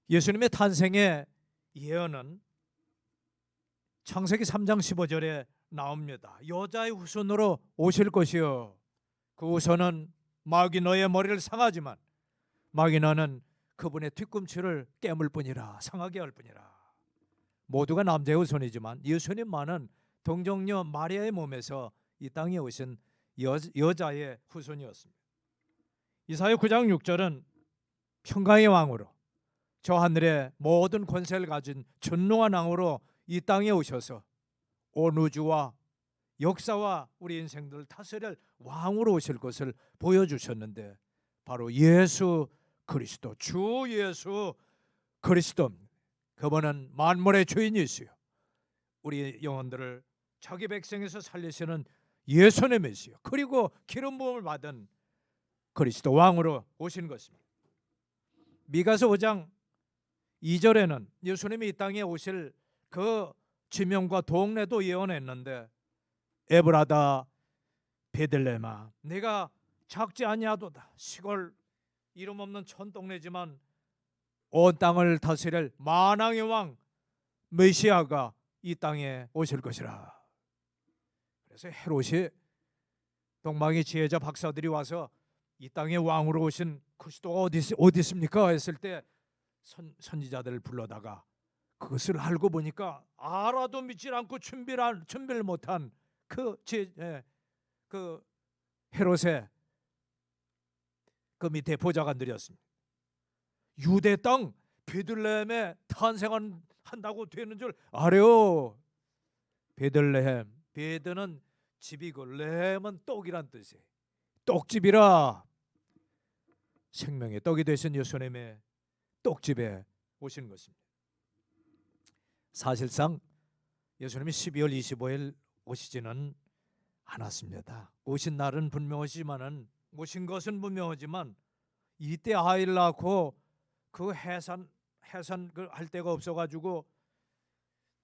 예수님의 탄생의 예언은 창세기 3장 15절에 나옵니다. 여자의 후손으로 오실 것이요 그 후손은 마귀 너의 머리를 상하지만 마귀 너는 그분의 뒤꿈치를 깨물 뿐이라, 상하게 할 뿐이라. 모두가 남자의 후손이지만 예수님만은 동정녀 마리아의 몸에서 이 땅에 오신 여자의 후손이었습니다. 이사야 9장 6절은 평강의 왕으로 저 하늘의 모든 권세를 가진 전능한 왕으로 이 땅에 오셔서 온 우주와 역사와 우리 인생들을 다스릴 왕으로 오실 것을 보여주셨는데 바로 예수 그리스도, 주 예수 그리스도입니다. 그분은 만물의 주인이시요 우리 영혼들을 자기 백성에서 살리시는 예수님이시요 그리고 기름 부음을 받은 그리스도 왕으로 오신 것입니다. 미가서 5장 2절에는 예수님이 이 땅에 오실 그 지명과 동네도 예언했는데 에브라다 베들레헴아 내가 작지 아니하도다. 시골 이름 없는 촌동네지만 온 땅을 다스릴 만왕의 왕 메시아가 이 땅에 오실 것이라. 그래서 헤롯이 동방의 지혜자 박사들이 와서 이 땅에 왕으로 오신 그리스도가 어디 있습니까? 했을 때 선지자들을 불러다가 그것을 알고 보니까 알아도 믿지 않고 준비를 못한 그 헤롯의 그 밑에 보좌관들이었습니다. 유대 땅 베들레헴에 탄생한다고 되는 줄 알아요. 베들레헴, 베드는 집이고 레헴은 떡이란 뜻이에요. 떡집이라. 생명의 떡이 되신 예수님의 떡집에 오신 것입니다. 사실상 예수님이 12월 25일 오시지는 않았습니다. 오신 날은 분명하지만은 오신 것은 분명하지만 이때 아이를 낳고 그 해산 할 데가 없어가지고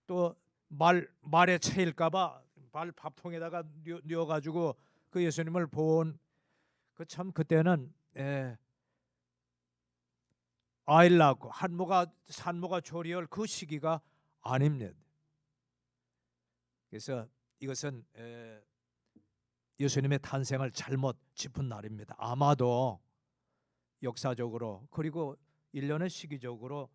또 말에 채일까봐 말 밥통에다가 뉘어가지고 그 예수님을 본 그 참 그때는 아이를 낳고 산모가 조리할 그 시기가 아닙니다. 그래서 이것은 예수님의 탄생을 잘못 짚은 날입니다. 아마도 역사적으로 그리고 1년의 시기적으로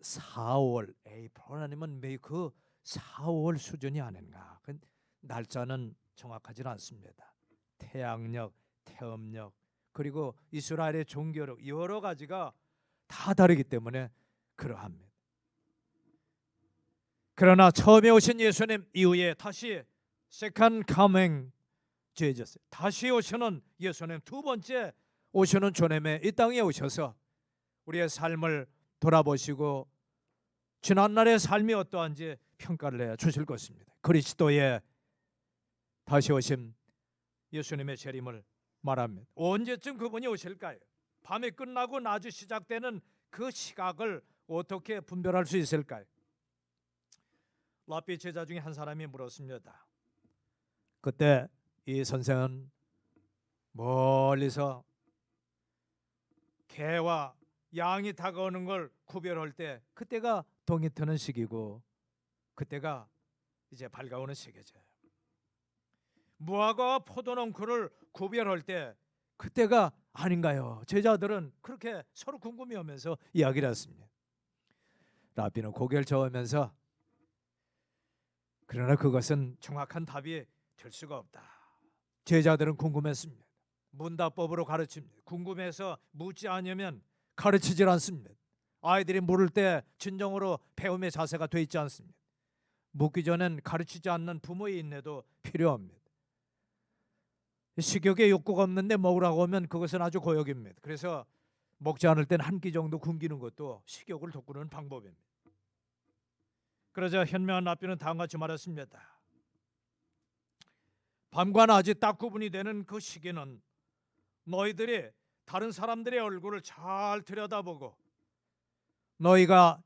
4월 에이프릴 아니면 메이 그 4월 수준이 아닌가. 그 날짜는 정확하지 않습니다. 태양력, 태음력 그리고 이스라엘의 종교력 여러 가지가 다 다르기 때문에 그러합니다. 그러나 처음에 오신 예수님 이후에 다시 세컨드 커밍 제저스 다시 오시는 예수님 두 번째 오시는 주님의 이 땅에 오셔서 우리의 삶을 돌아보시고 지난날의 삶이 어떠한지 평가를 해 주실 것입니다. 그리스도의 다시 오심 예수님의 재림을 말합니다. 언제쯤 그분이 오실까요? 밤이 끝나고 낮이 시작되는 그 시각을 어떻게 분별할 수 있을까요? 랍비 제자 중에 한 사람이 물었습니다. 그때 이 선생은 멀리서 개와 양이 다가오는 걸 구별할 때 그때가 동이 트는 시기고 그때가 이제 밝아오는 시기죠. 무화과와 포도농쿨을 구별할 때 그때가 아닌가요? 제자들은 그렇게 서로 궁금해하면서 이야기를 했습니다. 랍비는 고개를 저으면서 그러나 그것은 정확한 답이 될 수가 없다. 제자들은 궁금했습니다. 문답법으로 가르칩니다. 궁금해서 묻지 않으면 가르치질 않습니다. 아이들이 물을 때 진정으로 배움의 자세가 돼 있지 않습니다. 묻기 전엔 가르치지 않는 부모의 인내도 필요합니다. 식욕에 욕구가 없는데 먹으라고 하면 그것은 아주 고역입니다. 그래서 먹지 않을 땐 한 끼 정도 굶기는 것도 식욕을 돋구는 방법입니다. 그러자 현명한 랍비는 다음과 같이 말했습니다. 밤과 낮이 딱 구분이 되는 그 시기는 너희들이 다른 사람들의 얼굴을 잘 들여다보고 너희가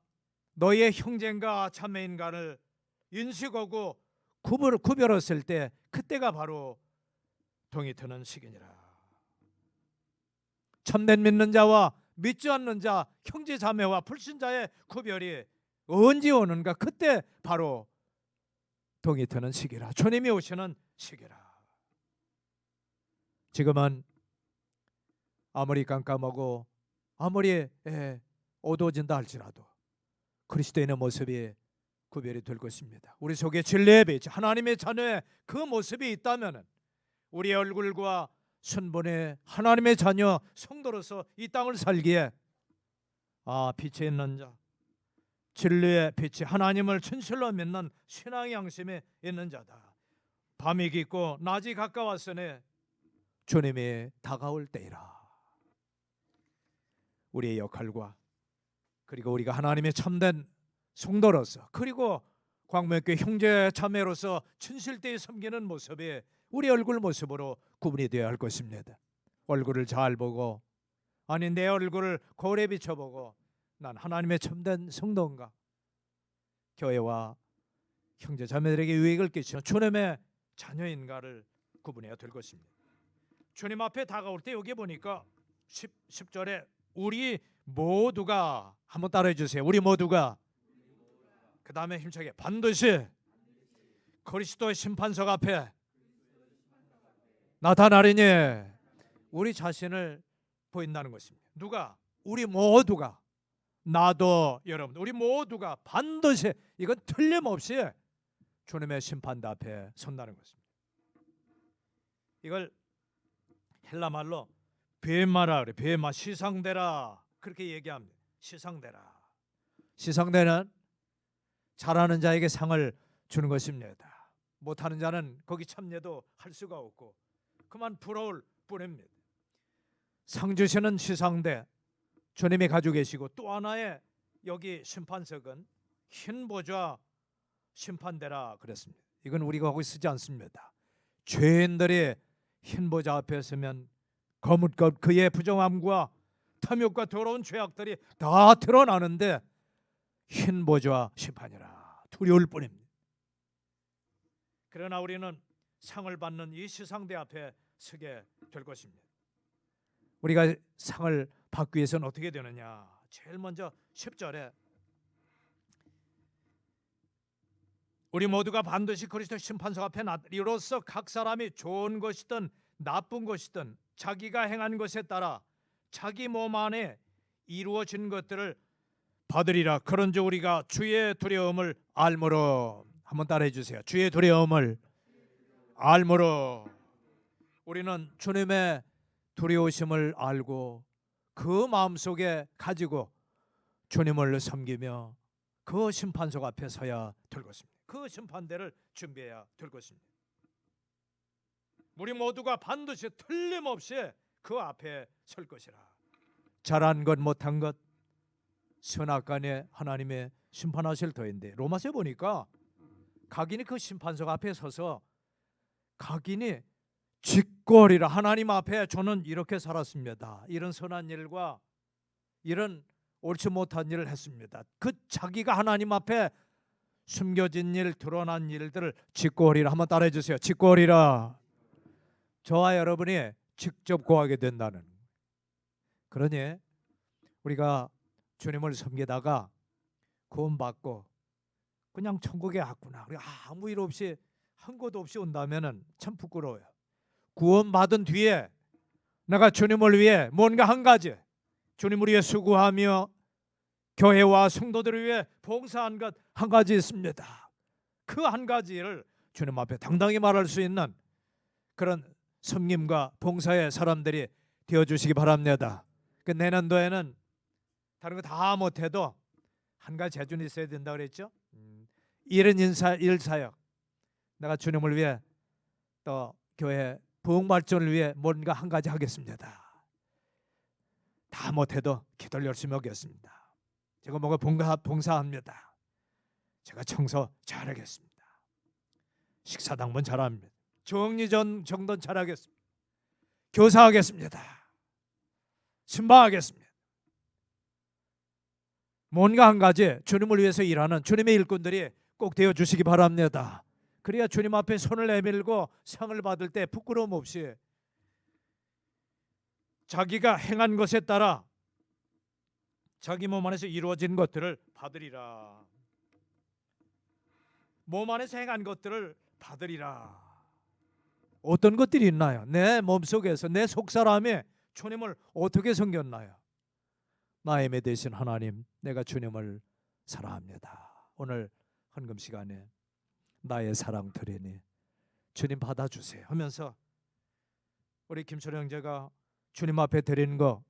너희의 형제인가 자매인가를 인식하고 구별했을 때 그때가 바로 동이 트는 시기니라. 참된 믿는 자와 믿지 않는 자, 형제 자매와 불신자의 구별이 언제 오는가? 그때 바로 동이 트는 시기라. 주님이 오시는 시기라. 지금은 아무리 깜깜하고 아무리 어두워진다 할지라도 그리스도인의 모습이 구별이 될 것입니다. 우리 속에 진리의 빛, 하나님의 자녀의 그 모습이 있다면 우리의 얼굴과 순본의 하나님의 자녀 성도로서 이 땅을 살기에 빛이 있는 자, 진리의 빛이 하나님을 진실로 믿는 신앙의 양심이 있는 자다. 밤이 깊고 낮이 가까웠으니 주님이 다가올 때이라. 우리의 역할과 그리고 우리가 하나님의 참된 성도로서 그리고 광명교회 형제 자매로서 진실되이 섬기는 모습이 우리 얼굴 모습으로 구분이 되어야 할 것입니다. 얼굴을 잘 보고 아니 내 얼굴을 거울에 비춰보고 난 하나님의 참된 성도인가, 교회와 형제 자매들에게 유익을 끼치는 주님의 자녀인가를 구분해야 될 것입니다. 주님 앞에 다가올 때 여기 보니까 10절에 우리 모두가 한번 따라해 주세요. 우리 모두가 그 다음에 힘차게 반드시 그리스도의 심판석 앞에 나타나리니 우리 자신을 보인다는 것입니다. 누가? 우리 모두가, 나도 여러분 우리 모두가 반드시 이건 틀림없이 주님의 심판대 앞에 선다는 것입니다. 이걸 헬라말로 베마라 그래. 베마 시상대라 그렇게 얘기합니다. 시상대라. 시상대는 잘하는 자에게 상을 주는 것입니다. 못하는 자는 거기 참여도 할 수가 없고 그만 부러울 뿐입니다. 상 주시는 시상대 주님이 가지고 계시고 또 하나의 여기 심판석은 흰 보좌 심판대라 그랬습니다. 이건 우리가 거기 쓰지 않습니다. 죄인들이 흰 보좌 앞에 서면 거뭇것 그의 부정함과 탐욕과 더러운 죄악들이 다 드러나는데 흰 보좌 심판이라 두려울 뿐입니다. 그러나 우리는 상을 받는 이 시상대 앞에 서게 될 것입니다. 우리가 상을 받기 위해서는 어떻게 되느냐? 제일 먼저 10절에 우리 모두가 반드시 그리스도 심판석 앞에 나리로써 각 사람이 좋은 것이든 나쁜 것이든 자기가 행한 것에 따라 자기 몸 안에 이루어진 것들을 받으리라. 그런즉 우리가 주의 두려움을 알므로 한번 따라해 주세요. 주의 두려움을 알므로 우리는 주님의 두려우심을 알고 그 마음속에 가지고 주님을 섬기며 그 심판석 앞에 서야 될 것입니다. 그 심판대를 준비해야 될 것입니다. 우리 모두가 반드시 틀림없이 그 앞에 설 것이라. 잘한 것 못한 것 선악간에 하나님의 심판하실 터인데 로마서에 보니까 각인이 그 심판석 앞에 서서 각인이 직거리라. 하나님 앞에 저는 이렇게 살았습니다. 이런 선한 일과 이런 옳지 못한 일을 했습니다. 그 자기가 하나님 앞에 숨겨진 일, 드러난 일들을 직거리라. 한번 따라해 주세요. 직거리라. 저와 여러분이 직접 고하게 된다는. 그러니 우리가 주님을 섬기다가 구원받고 그냥 천국에 왔구나, 우리가 아무 일 없이 한 것도 없이 온다면은 참 부끄러워요. 구원받은 뒤에 내가 주님을 위해 뭔가 한 가지, 주님을 위해 수고하며 교회와 성도들을 위해 봉사한 것 한 가지 있습니다. 그 한 가지를 주님 앞에 당당히 말할 수 있는 그런 섬김과 봉사의 사람들이 되어주시기 바랍니다. 그 내년도에는 다른 거 다 못해도 한 가지 재준이 있어야 된다 그랬죠. 일은 일사역. 내가 주님을 위해 또 교회 부흥 발전을 위해 뭔가 한 가지 하겠습니다. 다 못해도 기도를 열심히 하겠습니다. 제가 뭔가 봉사합니다. 제가 청소 잘하겠습니다. 식사당번 잘합니다. 정리전 정돈 잘하겠습니다. 교사하겠습니다. 신방하겠습니다. 뭔가 한 가지 주님을 위해서 일하는 주님의 일꾼들이 꼭 되어 주시기 바랍니다. 그래야 주님 앞에 손을 내밀고 상을 받을 때 부끄러움 없이 자기가 행한 것에 따라 자기 몸 안에서 이루어진 것들을 받으리라. 몸 안에서 행한 것들을 받으리라. 어떤 것들이 있나요? 내 몸속에서 내 속사람이 주님을 어떻게 섬겼나요? 나의 매 되신 하나님, 내가 주님을 사랑합니다. 오늘 헌금 시간에 나의 사랑 드리니 주님 받아주세요 하면서 우리 김철 형제가 주님 앞에 드리는 거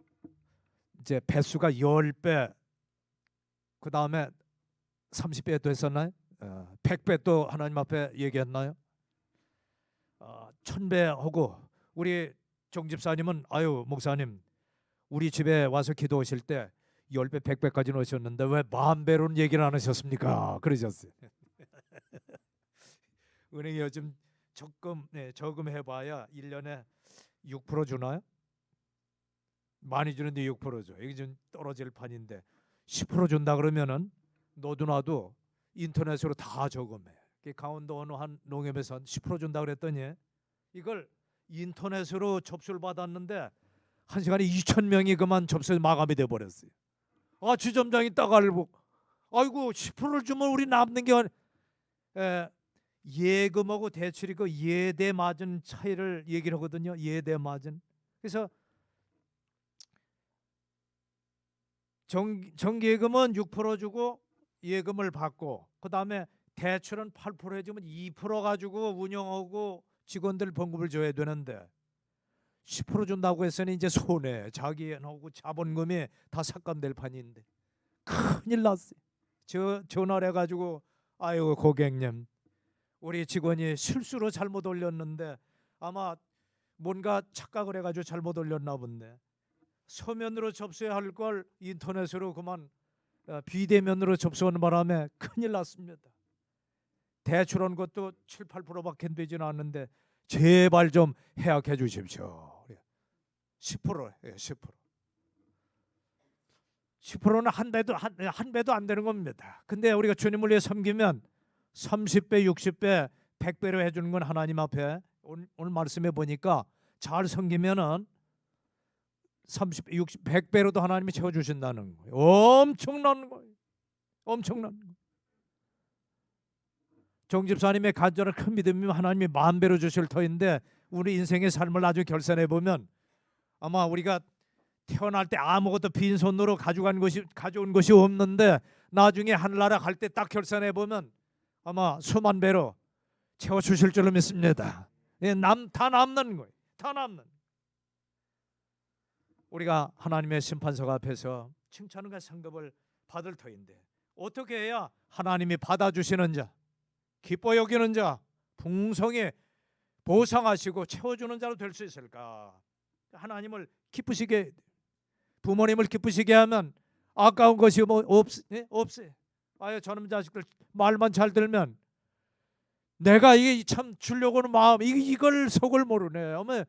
이제 배수가 10배, 그 다음에 30배 또 했었나요? 100배 또 하나님 앞에 얘기했나요? 1000배 하고, 우리 정 집사님은 아유 목사님 우리 집에 와서 기도 오실 때 10배 100배까지 오셨는데 왜 10,000배로는 얘기를 안 하셨습니까? 그러셨어요. 은행이 요즘 저금 해봐야 1년에 6% 주나요? 많이 주는데 6% 줘. 이게 좀 떨어질 판인데 10% 준다 그러면은 너도 나도 인터넷으로 다 저금해. 강원도 어느 한 농협에서 한 10% 준다 그랬더니 이걸 인터넷으로 접수를 받았는데 한 시간에 2,000명이 그만 접수에 마감이 돼 버렸어요. 아, 지점장이 딱 알고 아이고 10%를 주면 우리 남는 게 예금하고 대출이 그 예대 마진 차이를 얘기를 하거든요. 예대 마진. 그래서 정기예금은 6% 주고 예금을 받고, 그 다음에 대출은 8% 해주면 2% 가지고 운영하고 직원들 봉급을 줘야 되는데 10% 준다고 했으니 이제 손해, 자기하고 자본금이 다 삭감될 판인데 큰일 났어요. 전화를 해가지고 아유 고객님 우리 직원이 실수로 잘못 올렸는데 아마 뭔가 착각을 해가지고 잘못 올렸나 본데 서면으로 접수해야 할 걸 인터넷으로 그만 비대면으로 접수하는 바람에 큰일 났습니다. 대출한 것도 7, 8%밖에 되지는 않는데 제발 좀 해약해 주십시오. 10%, 10%. 10%는 한 배도 안 되는 겁니다. 근데 우리가 주님을 위해 섬기면 30배, 60배, 100배로 해주는 건 하나님 앞에 오늘 말씀해 보니까 잘 섬기면은 30배, 60, 100배로도 하나님이 채워주신다는 거예요. 엄청난 거예요. 엄청난 거예요. 정집사님의 간절한 큰 믿음이면 하나님이 10,000배로 주실 터인데 우리 인생의 삶을 아주 결산해 보면 아마 우리가 태어날 때 아무것도 빈손으로 가져온 것이 없는데 나중에 하늘나라 갈 때 딱 결산해 보면 아마 수만 배로 채워 주실 줄로 믿습니다. 다 남는 거예요. 다 남는. 우리가 하나님의 심판석 앞에서 칭찬과 상급을 받을 터인데 어떻게 해야 하나님이 받아주시는 자, 기뻐 여기는 자, 풍성히 보상하시고 채워주는 자로 될 수 있을까? 하나님을 기쁘시게, 부모님을 기쁘시게 하면 아까운 것이 뭐 없어요. 아유 저놈 자식들 말만 잘 들면 내가 이게 참 주려고 하는 마음 이걸 속을 모르네. 어머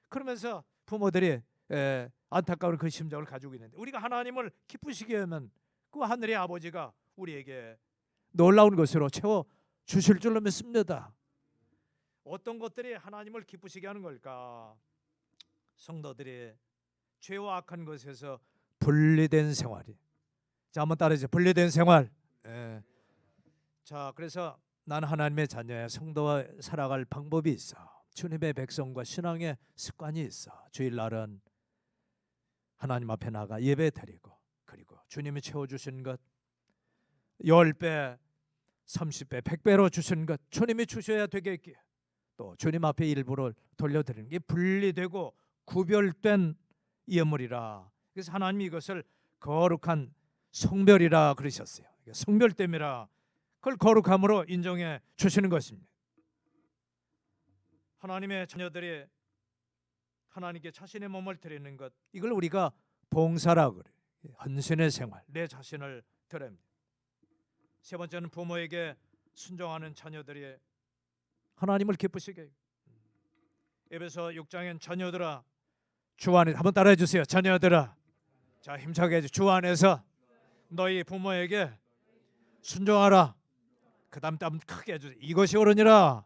그러면서 부모들이 안타까운 그 심정을 가지고 있는데 우리가 하나님을 기쁘시게 하면 그 하늘의 아버지가 우리에게 놀라운 것으로 채워 주실 줄로 믿습니다. 어떤 것들이 하나님을 기쁘시게 하는 걸까? 성도들이 죄와 악한 것에서 분리된 생활이. 자 한번 따라해주세요. 분리된 생활. 자 그래서 난 하나님의 자녀야. 성도와 살아갈 방법이 있어. 주님의 백성과 신앙의 습관이 있어. 주일날은 하나님 앞에 나가 예배 드리고, 그리고 주님이 채워주신 것 10배, 30배, 100배로 주신 것 주님이 주셔야 되겠기에 또 주님 앞에 일부를 돌려드리는 게 분리되고 구별된 예물이라. 그래서 하나님이 이것을 거룩한 성별이라 그러셨어요. 성별됨이라. 그걸 거룩함으로 인정해 주시는 것입니다. 하나님의 자녀들이 하나님께 자신의 몸을 드리는 것, 이걸 우리가 봉사라 그래요. 헌신의 생활, 내 자신을 드립니다. 세 번째는 부모에게 순종하는 자녀들이 하나님을 기쁘시게. 에베소 6장엔 자녀들아 주 안에, 한번 따라해 주세요. 자녀들아, 자 힘차게 해줘. 주 안에서 너희 부모에게 순종하라. 그 다음 크게 해주세요. 이것이 옳으니라.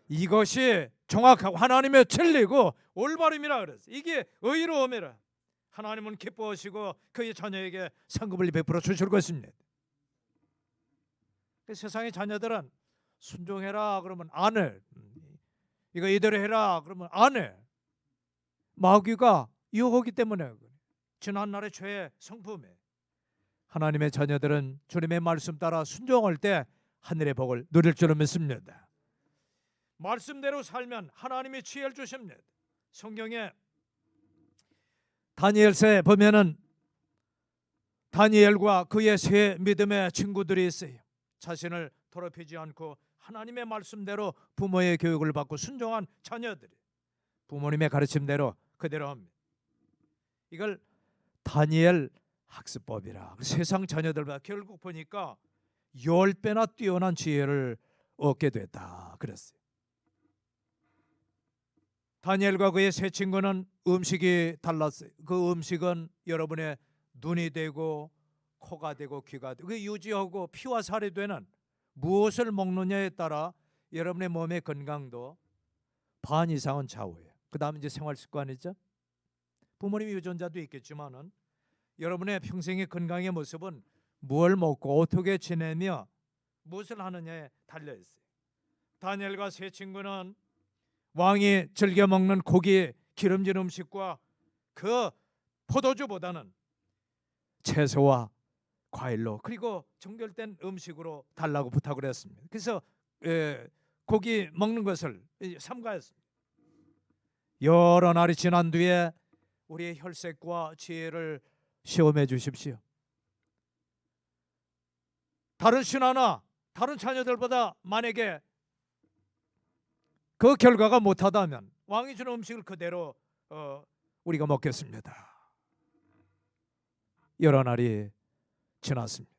이것이 정확하고 하나님의 진리고 올바름이라 그랬어요. 이게 의로움이라. 하나님은 기뻐하시고 그의 자녀에게 상급을 베풀어 주실 것입니다. 세상의 자녀들은 순종해라 그러면 안 해. 이거 이대로 해라 그러면 안 해. 마귀가 유혹하기 때문에 지난날의 죄의 성품에 하나님의 자녀들은 주님의 말씀 따라 순종할 때 하늘의 복을 누릴 줄을 믿습니다. 말씀대로 살면 하나님이 지혜를 주십니다. 성경에 다니엘서에 보면은 다니엘과 그의 세 믿음의 친구들이 있어요. 자신을 더럽히지 않고 하나님의 말씀대로 부모의 교육을 받고 순종한 자녀들이 부모님의 가르침대로 그대로 합니다. 이걸 다니엘 학습법이라. 세상 자녀들보다 결국 보니까 10배나 뛰어난 지혜를 얻게 됐다 그랬어요. 다니엘과 그의 세 친구는 음식이 달랐어요. 그 음식은 여러분의 눈이 되고 코가 되고 귀가 되고 유지하고 피와 살이 되는 무엇을 먹느냐에 따라 여러분의 몸의 건강도 반 이상은 좌우해요. 그 다음 이제 생활 습관이죠. 부모님이 유전자도 있겠지만은 여러분의 평생의 건강의 모습은 무엇을 먹고 어떻게 지내며 무엇을 하느냐에 달려 있어요. 다니엘과 세 친구는 왕이 즐겨 먹는 고기 기름진 음식과 그 포도주보다는 채소와 과일로 그리고 정결된 음식으로 달라고 부탁을 했습니다. 그래서 고기 먹는 것을 삼가했습니다. 여러 날이 지난 뒤에 우리의 혈색과 지혜를 시험해 주십시오. 다른 신하나 다른 자녀들보다 만약에 그 결과가 못하다면 왕이 주는 음식을 그대로 우리가 먹겠습니다. 여러 날이 지났습니다.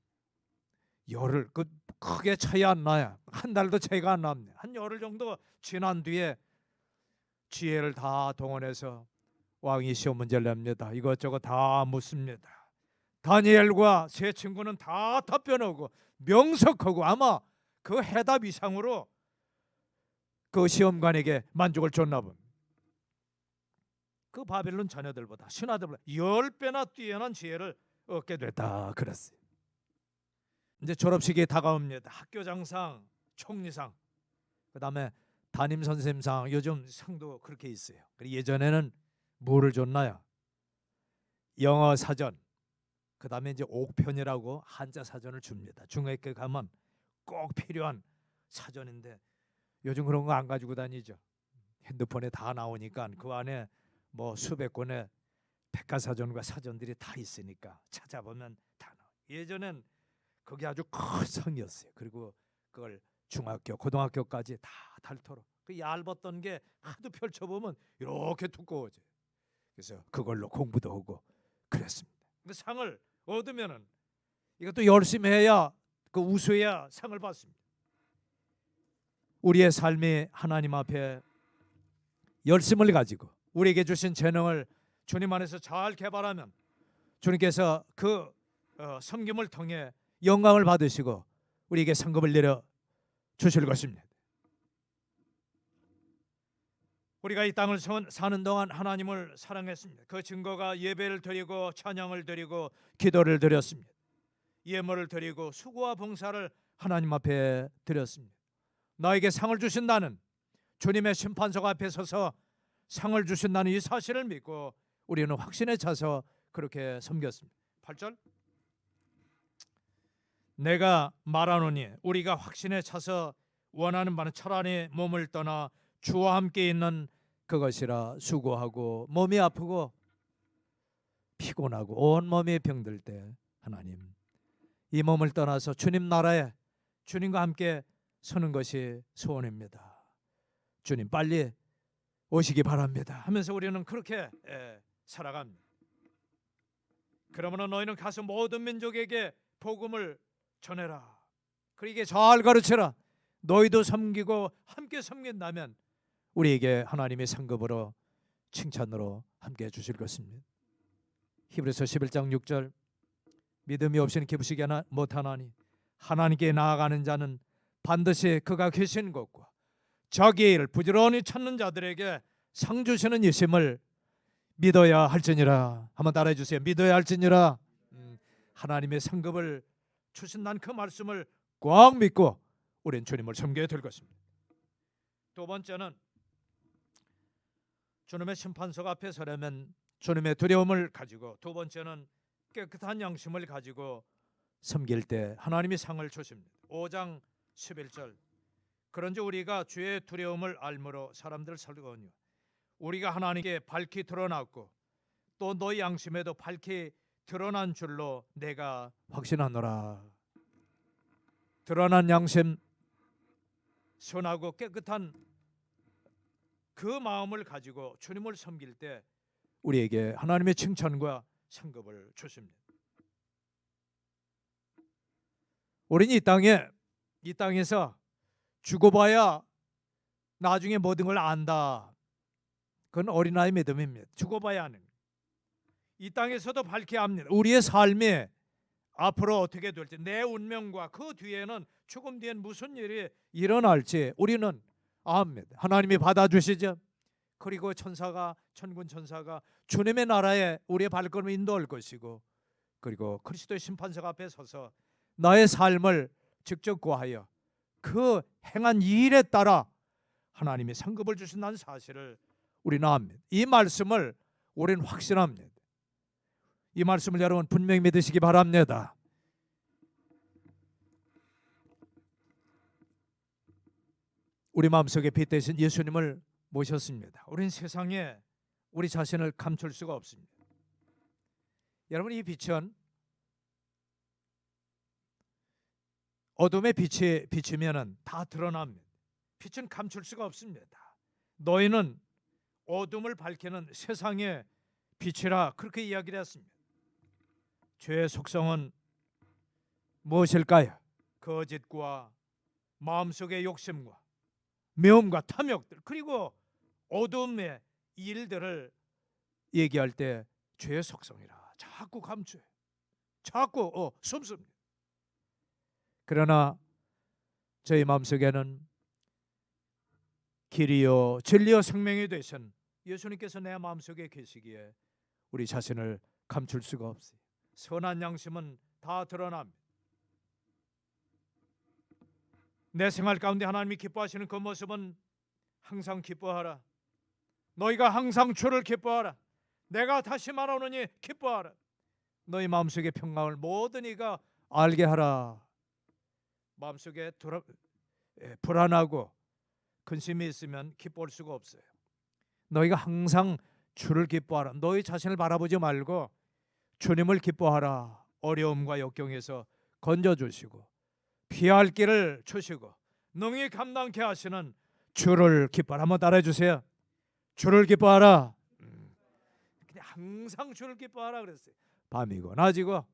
열흘 크게 차이 안 나요. 한 달도 차이가 안 납니다. 한 열흘 정도 지난 뒤에 지혜를 다 동원해서 왕이 시험 문제를 냅니다. 이것저것 다 묻습니다. 다니엘과 세 친구는 다 답변하고 명석하고 아마 그 해답 이상으로 그 시험관에게 만족을 줬나 봅니다. 그 바벨론 자녀들보다 신하들보다 10배나 뛰어난 지혜를 얻게 됐다 그랬어요. 이제 졸업식이 다가옵니다. 학교장상, 총리상, 그 다음에 담임선생님상, 요즘 상도 그렇게 있어요. 예전에는 뭐를 줬나요? 영어 사전, 그 다음에 이제 옥편이라고 한자 사전을 줍니다. 중학교 가면 꼭 필요한 사전인데 요즘 그런 거 안 가지고 다니죠. 핸드폰에 다 나오니까 그 안에 뭐 수백 권의 백과사전과 사전들이 다 있으니까 찾아보면 다 나와요. 예전엔 그게 아주 큰 성이었어요. 그리고 그걸 중학교, 고등학교까지 다 닳도록 그 얇았던 게 하도 펼쳐보면 이렇게 두꺼워져요. 그래서 그걸로 공부도 하고 그랬습니다. 그 상을 얻으면은 이것도 열심히 해야 그 우수해야 상을 받습니다. 우리의 삶이 하나님 앞에 열심을 가지고 우리에게 주신 재능을 주님 안에서 잘 개발하면 주님께서 그 섬김을 통해 영광을 받으시고 우리에게 상급을 내려 주실 것입니다. 우리가 이 땅을 사는 동안 하나님을 사랑했습니다. 그 증거가 예배를 드리고 찬양을 드리고 기도를 드렸습니다. 예물을 드리고 수고와 봉사를 하나님 앞에 드렸습니다. 나에게 상을 주신다는 주님의 심판석 앞에 서서 상을 주신다는 이 사실을 믿고 우리는 확신에 차서 그렇게 섬겼습니다. 8절 내가 말하노니 우리가 확신에 차서 원하는 바는 차라리 몸을 떠나 주와 함께 있는 그것이라. 수고하고 몸이 아프고 피곤하고 온 몸이 병들 때 하나님 이 몸을 떠나서 주님 나라에 주님과 함께 서는 것이 소원입니다. 주님 빨리 오시기 바랍니다 하면서 우리는 그렇게 살아갑니다. 그러므로 너희는 가서 모든 민족에게 복음을 전해라. 그에게 잘 가르쳐라. 너희도 섬기고 함께 섬긴다면 우리에게 하나님의 상급으로 칭찬으로 함께 해주실 것입니다. 히브리서 11장 6절 믿음이 없이는 기쁘시게 못하나니 하나님께 나아가는 자는 반드시 그가 계신 곳과 자기의 일을 부지런히 찾는 자들에게 상 주시는 이심을 믿어야 할지니라. 한번 따라해 주세요. 믿어야 할지니라. 하나님의 상급을 주신다는 그 말씀을 꽉 믿고 우리는 주님을 섬겨야 될 것입니다. 두 번째는 주님의 심판석 앞에 서려면 주님의 두려움을 가지고, 두 번째는 깨끗한 양심을 가지고 섬길 때 하나님이 상을 주십니다. 5장 11절 그런지 우리가 주의 두려움을 알므로 사람들 살거니와 우리가 하나님께 밝히 드러났고 또 너희 양심에도 밝히 드러난 줄로 내가 확신하노라. 드러난 양심, 선하고 깨끗한 그 마음을 가지고 주님을 섬길 때 우리에게 하나님의 칭찬과 상급을 주십니다. 우리는 이 땅에서 죽어봐야 나중에 모든 걸 안다. 그건 어린아이 믿음입니다. 죽어봐야 하는. 이 땅에서도 밝히 압니다. 우리의 삶이 앞으로 어떻게 될지, 내 운명과 그 뒤에는, 죽음 뒤엔 무슨 일이 일어날지 우리는 압니다. 하나님이 받아주시죠. 그리고 천군 천사가 주님의 나라에 우리의 발걸음을 인도할 것이고, 그리고 그리스도의 심판석 앞에 서서 나의 삶을 직접 구하여 그 행한 일에 따라 하나님이 상급을 주신다는 사실을 우리는 압니다. 이 말씀을 우리는 확신합니다. 이 말씀을 여러분 분명히 믿으시기 바랍니다. 우리 마음속에 빛 되신 예수님을 모셨습니다. 우리는 세상에 우리 자신을 감출 수가 없습니다. 여러분, 이 빛은 어둠의 빛이 비치면은 다 드러납니다. 빛은 감출 수가 없습니다. 너희는 어둠을 밝히는 세상의 빛이라, 그렇게 이야기를 했습니다. 죄의 속성은 무엇일까요? 거짓과 마음속의 욕심과 매움과 탐욕들, 그리고 어둠의 일들을 얘기할 때 죄의 속성이라 자꾸 감추어요. 자꾸 숨습니다. 그러나 저희 마음속에는 길이요 진리요 생명이 되신 예수님께서 내 마음속에 계시기에 우리 자신을 감출 수가 없어요. 선한 양심은 다 드러납니다. 내 생활 가운데 하나님이 기뻐하시는 그 모습은 항상 기뻐하라. 너희가 항상 주를 기뻐하라. 내가 다시 말하노니 기뻐하라. 너희 마음속의 평강을 모든 이가 알게 하라. 마음속에 불안하고 근심이 있으면 기뻐할 수가 없어요. 너희가 항상 주를 기뻐하라. 너희 자신을 바라보지 말고 주님을 기뻐하라. 어려움과 역경에서 건져주시고 피할 길을 주시고 능히 감당케 하시는 주를 기뻐하라. 한번 따라해 주세요. 주를 기뻐하라. 항상 주를 기뻐하라 그랬어요. 밤이고 낮이고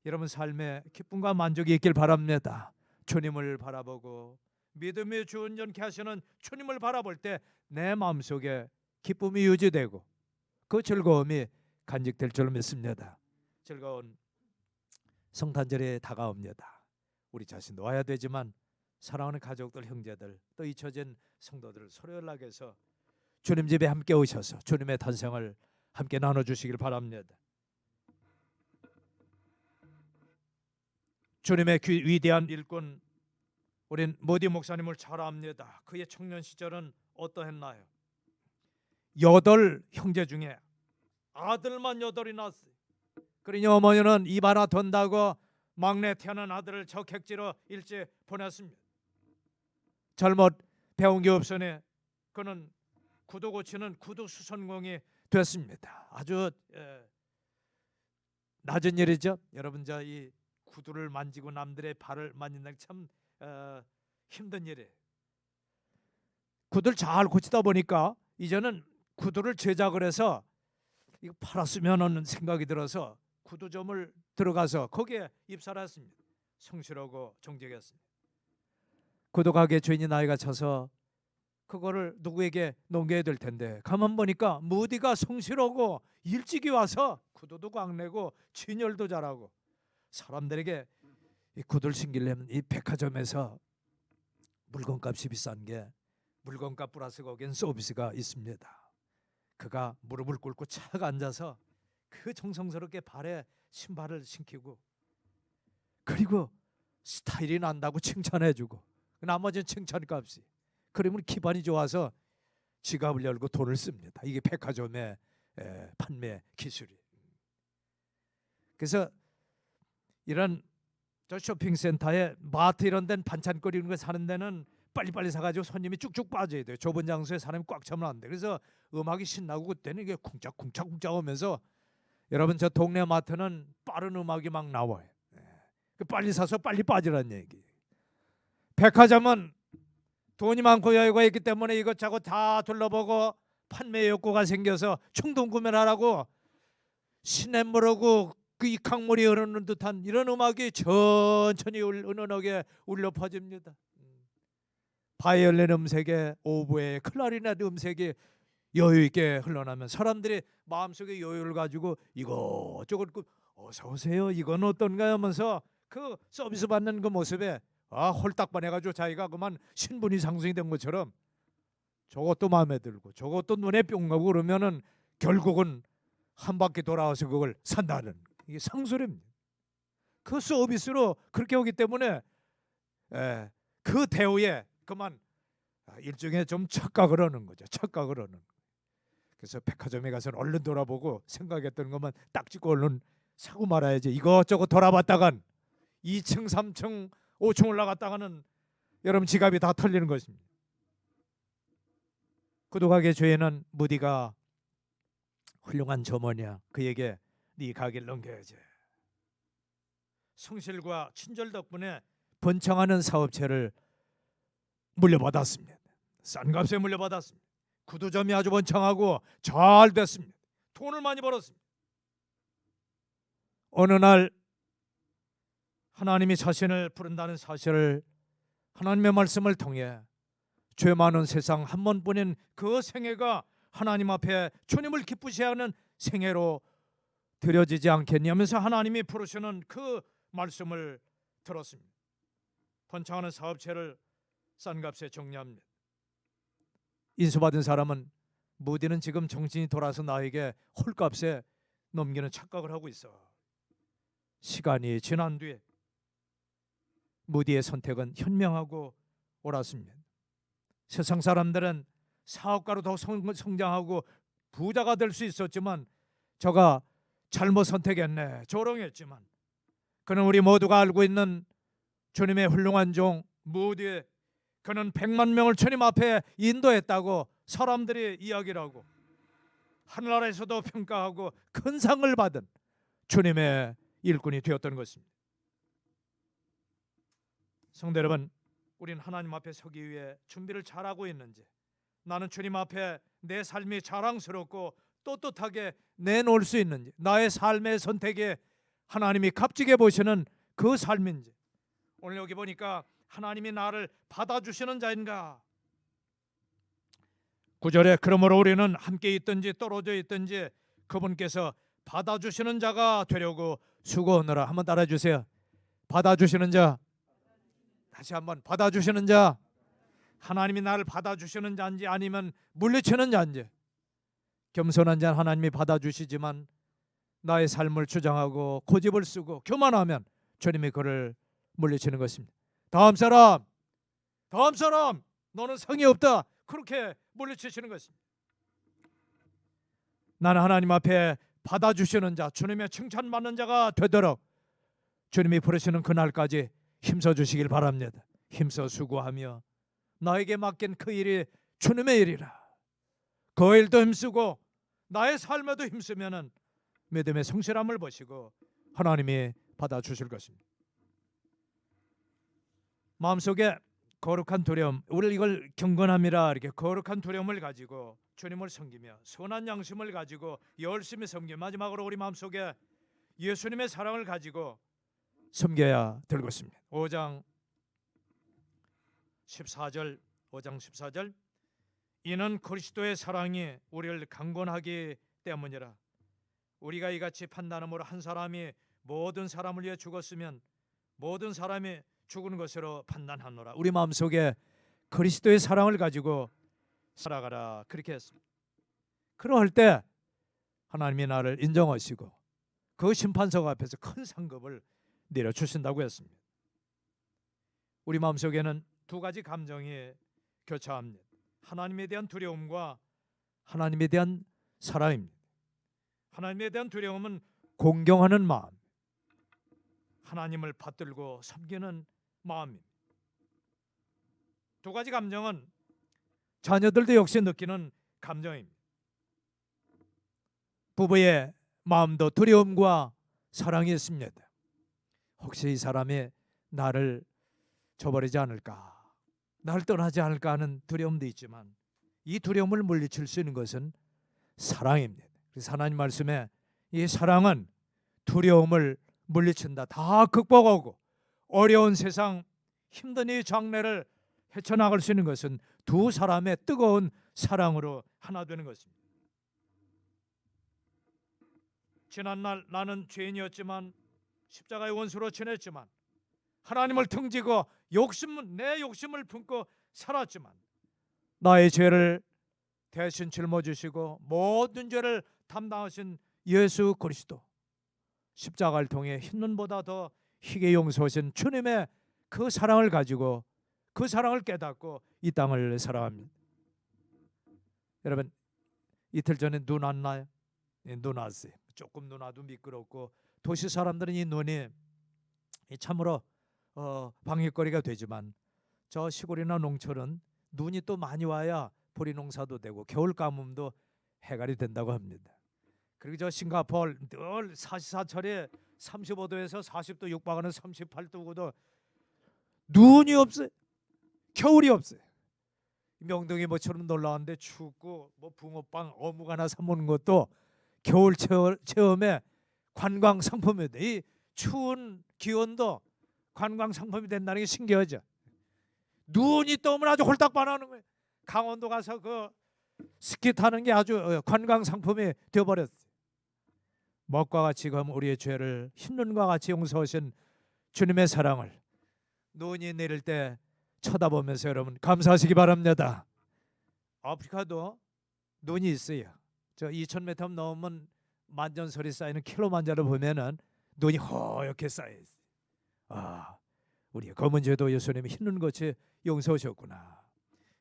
여러분 삶에 기쁨과 만족이 있길 바랍니다. 주님을 바라보고 믿음의 주 운전케 하시는 주님을 바라볼 때 내 마음속에 기쁨이 유지되고 그 즐거움이 간직될 줄 믿습니다. 즐거운 성탄절이 다가옵니다. 우리 자신도 와야 되지만 사랑하는 가족들, 형제들, 또 잊혀진 성도들을 서로 연락해서 주님 집에 함께 오셔서 주님의 탄생을 함께 나눠주시길 바랍니다. 주님의 위대한 일꾼 우린 모디 목사님을 잘 압니다. 그의 청년 시절은 어떠했나요? 8 형제 중에 아들만 8이 낳았어요. 그러니 어머니는 입 하나 던다고 막내 태어난 아들을 저 객지로 일찍 보냈습니다. 잘못 배운 게 없으니 그는 구두 고치는 구두 수선공이 됐습니다. 아주 낮은 일이죠. 여러분, 이 구두를 만지고 남들의 발을 만진다는 게 참 힘든 일이에요. 구두를 잘 고치다 보니까 이제는 구두를 제작을 해서 이거 팔았으면 하는 생각이 들어서 구두점을 들어가서 거기에 입사를 했습니다. 성실하고 정직했습니다. 구두 가게 주인이 나이가 차서 그거를 누구에게 넘겨야 될 텐데 가만 보니까 무디가 성실하고 일찍이 와서 구두도 꽉내고 진열도 잘하고 사람들에게 이 구두를 신기려면 이 백화점에서 물건값이 비싼 게 물건값 플러스 거기엔 서비스가 있습니다. 그가 무릎을 꿇고 착 앉아서 그 정성스럽게 발에 신발을 신기고, 그리고 스타일이 난다고 칭찬해주고, 나머지는 칭찬값이. 그러면 기분이 좋아서 지갑을 열고 돈을 씁니다. 이게 백화점의 판매 기술이. 그래서 이런 저 쇼핑센터에 마트 이런 데는 반찬거리 이런 거 사는 데는 빨리빨리 사가지고 손님이 쭉쭉 빠져야 돼요. 좁은 장소에 사람이 꽉 차면 안 돼. 그래서 음악이 신나고 그때는 이게 쿵짝쿵짝쿵짝 오면서, 여러분 저 동네 마트는 빠른 음악이 막 나와요. 빨리 사서 빨리 빠지라는 얘기. 백화점은 돈이 많고 여유가 있기 때문에 이것저것 다 둘러보고 판매 욕구가 생겨서 충동 구매를 하라고 시냇물하고 그 이강물이 흐르는 듯한 이런 음악이 천천히 은은하게 울려 퍼집니다. 바이올린 음색에 오보에 클라리넷 음색이 여유 있게 흘러나면 사람들이 마음속에 여유를 가지고 이것저것 어서 오세요, 이건 어떤가요 하면서 그 서비스 받는 그 모습에 홀딱 반해가지고 자기가 그만 신분이 상승이 된 것처럼 저것도 마음에 들고 저것도 눈에 뿅 가고 그러면은 결국은 한 바퀴 돌아와서 그걸 산다는, 이게 상술입니다. 그 서비스로 그렇게 오기 때문에 그 대우에 그만 일종의 좀 착각을 하는 거죠. 착각을 하는. 그래서 백화점에 가서는 얼른 돌아보고 생각했던 것만 딱 찍고 얼른 사고 말아야지. 이것저것 돌아봤다간 2층, 3층, 5층 올라갔다가는 여러분 지갑이 다 털리는 것입니다. 구두가게 주인은 무디가 훌륭한 점원이야. 그에게 네 가게를 넘겨야지. 성실과 친절 덕분에 번창하는 사업체를 물려받았습니다. 싼 값에 물려받았습니다. 구두점이 아주 번창하고 잘 됐습니다. 돈을 많이 벌었습니다. 어느 날 하나님이 자신을 부른다는 사실을 하나님의 말씀을 통해 죄 많은 세상 한 번뿐인 그 생애가 하나님 앞에 주님을 기쁘시게 하는 생애로 드려지지 않겠냐면서 하나님이 부르시는 그 말씀을 들었습니다. 번창하는 사업체를 싼 값에 정리합니다. 인수받은 사람은 무디는 지금 정신이 돌아서 나에게 홀값에 넘기는 착각을 하고 있어. 시간이 지난 뒤에 무디의 선택은 현명하고 옳았습니다. 세상 사람들은 사업가로 더 성장하고 부자가 될 수 있었지만 저가 잘못 선택했네, 조롱했지만 그는 우리 모두가 알고 있는 주님의 훌륭한 종 무디, 그는 100만 명을 주님 앞에 인도했다고 사람들이 이야기를 하고 하늘나라에서도 평가하고 큰 상을 받은 주님의 일꾼이 되었던 것입니다. 성도 여러분, 우리는 하나님 앞에 서기 위해 준비를 잘하고 있는지, 나는 주님 앞에 내 삶이 자랑스럽고 떳떳하게 내놓을 수 있는지, 나의 삶의 선택에 하나님이 값지게 보시는 그 삶인지, 오늘 여기 보니까 하나님이 나를 받아주시는 자인가? 9절에 그러므로 우리는 함께 있든지 떨어져 있든지 그분께서 받아주시는 자가 되려고 수고하느라. 한번 따라해주세요. 받아주시는 자. 다시 한번, 받아주시는 자. 하나님이 나를 받아주시는 자인지 아니면 물리치는 자인지. 겸손한 자는 하나님이 받아주시지만 나의 삶을 주장하고 고집을 쓰고 교만하면 주님이 그를 물리치는 것입니다. 다음 사람, 다음 사람, 너는 성이 없다, 그렇게 물리치시는 것입니다. 나는 하나님 앞에 받아주시는 자, 주님의 칭찬받는 자가 되도록 주님이 부르시는 그날까지 힘써 주시길 바랍니다. 힘써 수고하며 나에게 맡긴 그 일이 주님의 일이라. 그 일도 힘쓰고 나의 삶에도 힘쓰면은 믿음의 성실함을 보시고 하나님이 받아주실 것입니다. 마음속에 거룩한 두려움, 우리 이걸 경건함이라 이렇게 거룩한 두려움을 가지고 주님을 섬기며 선한 양심을 가지고 열심히 섬기며 마지막으로 우리 마음속에 예수님의 사랑을 가지고 섬겨야 될 것입니다. 5장 14절 이는 그리스도의 사랑이 우리를 강권하기 때문이라. 우리가 이같이 판단함으로 한 사람이 모든 사람을 위해 죽었으면 모든 사람이 죽은 것으로 판단하노라. 우리 마음속에 그리스도의 사랑을 가지고 살아가라, 그렇게 했습니다. 그럴 때 하나님이 나를 인정하시고 그 심판석 앞에서 큰 상급을 내려주신다고 했습니다. 우리 마음속에는 두 가지 감정이 교차합니다. 하나님에 대한 두려움과 하나님에 대한 사랑입니다. 하나님에 대한 두려움은 공경하는 마음, 하나님을 받들고 섬기는 마음입니다. 두 가지 감정은 자녀들도 역시 느끼는 감정입니다. 부부의 마음도 두려움과 사랑이 있습니다. 혹시 이 사람이 나를 저버리지 않을까, 나를 떠나지 않을까 하는 두려움도 있지만 이 두려움을 물리칠 수 있는 것은 사랑입니다. 그래서 하나님 말씀에 이 사랑은 두려움을 물리친다. 다 극복하고 어려운 세상 힘든 이 장래를 헤쳐나갈 수 있는 것은 두 사람의 뜨거운 사랑으로 하나 되는 것입니다. 지난날 나는 죄인이었지만 십자가의 원수로 지냈지만 하나님을 등지고 내 욕심을 품고 살았지만 나의 죄를 대신 짊어지시고 모든 죄를 담당하신 예수 그리스도, 십자가를 통해 흰눈보다 더 희게 용서하신 주님의 그 사랑을 가지고 그 사랑을 깨닫고 이 땅을 살아갑니다. 여러분, 이틀 전에 눈 왔나요? 눈 왔어요. 조금 눈 와도 미끄럽고 도시 사람들은 이 눈이 참으로 방해거리가 되지만 저 시골이나 농촌은 눈이 또 많이 와야 보리 농사도 되고 겨울 가뭄도 해결이 된다고 합니다. 그리고 저 싱가포르 늘 사시사철에 35도에서 40도 육박하는 38도고도 눈이 없어요. 겨울이 없어요. 명동이 모처럼 놀러 왔는데 춥고 뭐 붕어빵 어묵 하나 사 먹는 것도 겨울 체험의 관광 상품이다. 이 추운 기온도 관광 상품이 된다는 게 신기하죠. 눈이 또 오면 아주 홀딱 반하는 거예요. 강원도 가서 그 스키 타는 게 아주 관광 상품이 되어버렸어요. 먹과 같이 그 우리의 죄를 흰눈과 같이 용서하신 주님의 사랑을 눈이 내릴 때 쳐다보면서 여러분 감사하시기 바랍니다. 아프리카도 눈이 있어요. 저 2000m 넘으면 만전설이 쌓이는 킬로만자로 보면은 눈이 허옇게 쌓여 있어요. 아, 우리의 검은 죄도 예수님이 흰눈같이 용서하셨구나.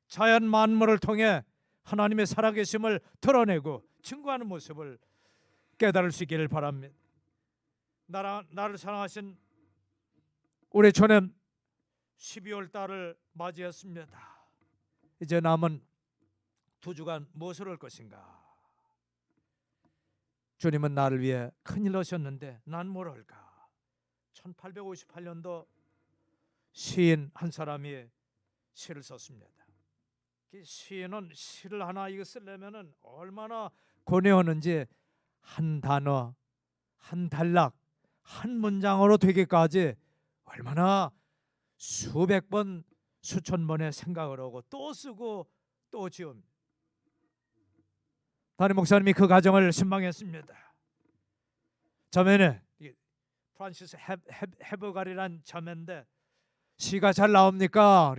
자연 만물을 통해 하나님의 살아계심을 드러내고 증거하는 모습을 깨달을 수 있기를 바랍니다. 나를 사랑하신 우리 주님 12월 달을 맞이했습니다. 이제 남은 2주간 무엇을 할 것인가? 주님은 나를 위해 큰일 하셨는데 난 뭘 할까? 1858년도 시인 한 사람이 시를 썼습니다. 시인은 시를 하나 이거 쓰려면은 얼마나 고뇌하는지 한 단어, 한 단락, 한 문장으로 되기까지 얼마나 수백 번, 수천 번의 생각을 하고 또 쓰고 또 지읍니다. 담임 목사님이 그 과정을 신방했습니다. 자매는 프란시스 헤버갈이란 자매인데 시가 잘 나옵니까?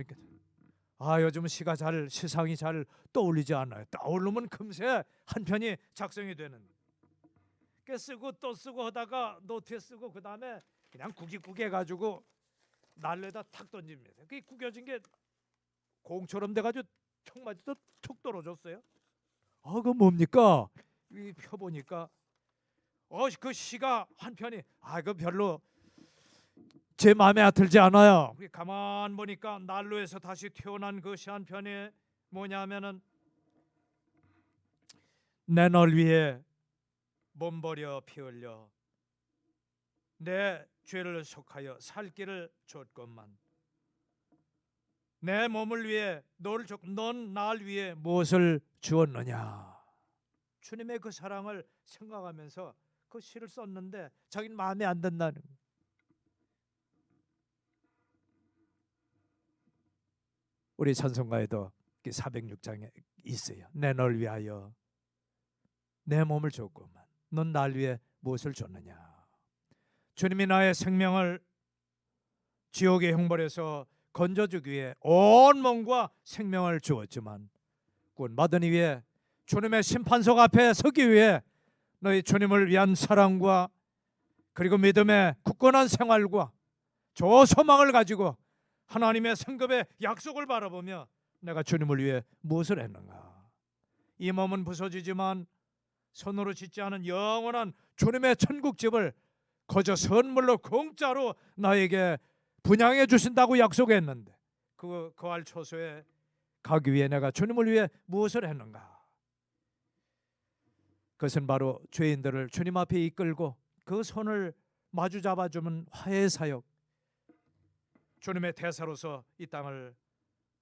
요즘 시상이 잘 떠올리지 않아요. 떠오르면 금세 한 편이 작성이 되는. 쓰고 또 쓰고 하다가 노트에 쓰고 그 다음에 그냥 구기구기 해가지고 난로에다 탁 던집니다. 그게 구겨진 게 공처럼 돼가지고 턱 맞아도 툭 떨어졌어요. 그거 뭡니까? 펴보니까 그 시가 한 편이 그 별로 제 마음에 들지 않아요. 가만 보니까 난로에서 다시 태어난 그 시 한 편이 뭐냐면은 내 널 위해 몸 버려 피 흘려 내 죄를 속하여 살 길을 줬건만 내 몸을 위해 넌 날 위해 무엇을 주었느냐. 주님의 그 사랑을 생각하면서 그 시를 썼는데 자기는 마음에 안 든다는 거예요. 우리 찬송가에도 406장에 있어요. 내 널 위하여 내 몸을 줬구만 넌 날 위해 무엇을 줬느냐. 주님이 나의 생명을 지옥의 형벌에서 건져주기 위해 온 몸과 생명을 주었지만 구원받은 이후에 주님의 심판석 앞에 서기 위해 너희 주님을 위한 사랑과 그리고 믿음의 굳건한 생활과 저 소망을 가지고 하나님의 성급의 약속을 바라보며 내가 주님을 위해 무엇을 했는가? 이 몸은 부서지지만 손으로 짓지 않은 영원한 주님의 천국집을 거저 선물로 공짜로 나에게 분양해 주신다고 약속했는데 그 거할 처소에 가기 위해 내가 주님을 위해 무엇을 했는가? 그것은 바로 죄인들을 주님 앞에 이끌고 그 손을 마주 잡아주는 화해의 사역, 주님의 대사로서 이 땅을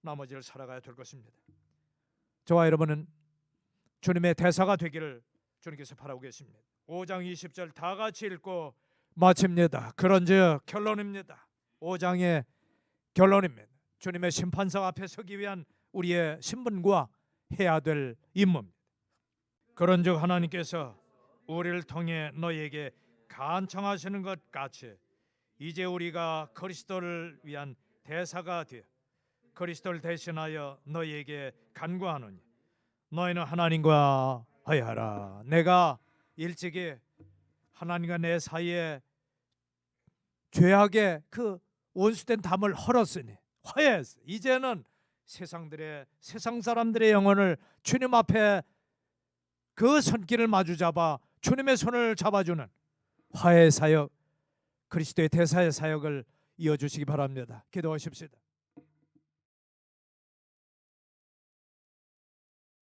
나머지를 살아가야 될 것입니다. 저와 여러분은 주님의 대사가 되기를 주님께서 바라고 계십니다. 5장 20절 다 같이 읽고 마칩니다. 그런즉 결론입니다. 5장의 결론입니다. 주님의 심판석 앞에 서기 위한 우리의 신분과 해야 될 임무입니다. 그런즉 하나님께서 우리를 통해 너희에게 간청하시는 것 같이 이제 우리가 그리스도를 위한 대사가 되어 그리스도를 대신하여 너희에게 간구하노니 너희는 하나님과 화해하라. 내가 일찍이 하나님과 내 사이에 죄악의 그 온수된 담을 헐었으니 화해했어. 이제는 세상 사람들의 영혼을 주님 앞에 그 손길을 마주 잡아 주님의 손을 잡아주는 화해 사역, 그리스도의 대사의 사역을 이어주시기 바랍니다. 기도하십시다.